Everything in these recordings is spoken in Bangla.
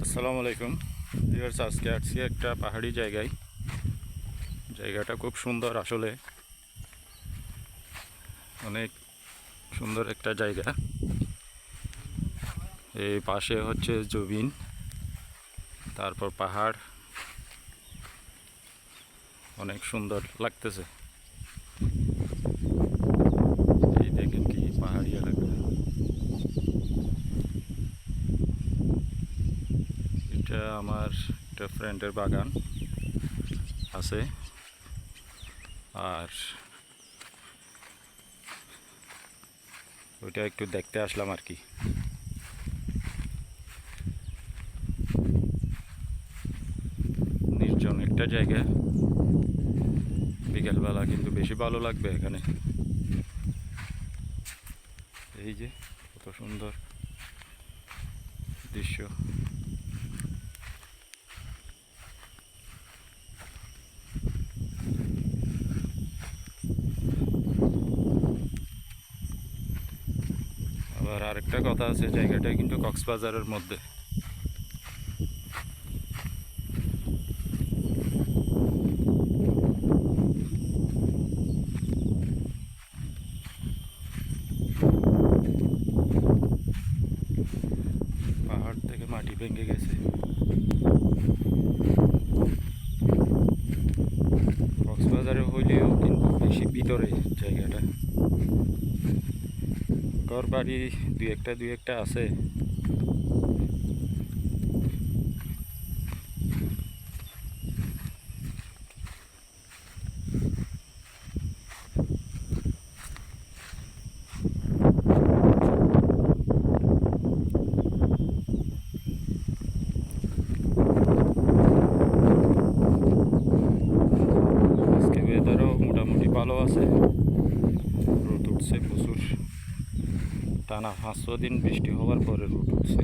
আসসালামু আলাইকুম ভিউয়ার্স, আজকে আসছি একটা পাহাড়ি জায়গায়। জায়গাটা খুব সুন্দর, আসলে অনেক সুন্দর একটা জায়গা। এই পাশে হচ্ছে জবিন, তারপর পাহাড়, অনেক সুন্দর লাগতেছে। এই দেখেন কি পাহাড়ি এলাকা। এটা আমার একটা ফ্রেন্ডের বাগান আছে, আর ওইটা একটু দেখতে আসলাম আর কি। নির্জন একটা জায়গা, বিকেলবেলা কিন্তু বেশি ভালো লাগবে এখানে। এই যে কত সুন্দর দৃশ্য। আবার আরেকটা কথা আছে, জায়গাটা কিন্তু কক্সবাজারের মধ্যে। পাহাড় থেকে মাটি ভেঙে গেছে। কক্সবাজারে হইলেও কিন্তু বেশি ভিতরে জায়গাটা। ঘর বাড়ি দুই একটা আছে। আজকে ওয়েদারও মোটামুটি ভালো আছে, রোদ উঠছে প্রচুর। টানা 5-6 দিন বৃষ্টি হওয়ার পরে রোদ উঠছে।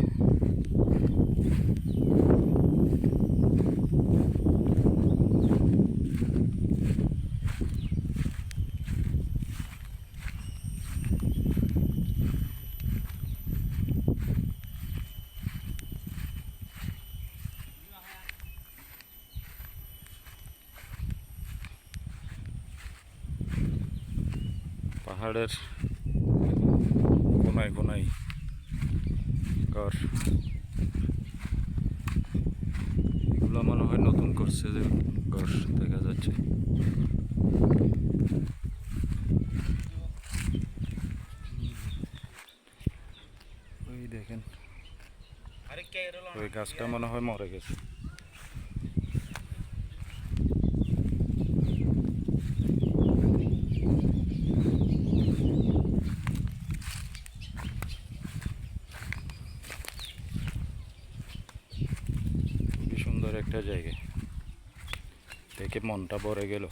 পাহাড়ের কোনায় কোনায় ঘর, এগুলো মনে হয় নতুন করছে, যে ঘর দেখা যাচ্ছে। ওই দেখেন, ওই গাছটা মনে হয় মরে গেছে। খুবই সুন্দর একটা জায়গা, দেখে মনটা ভরে গেল।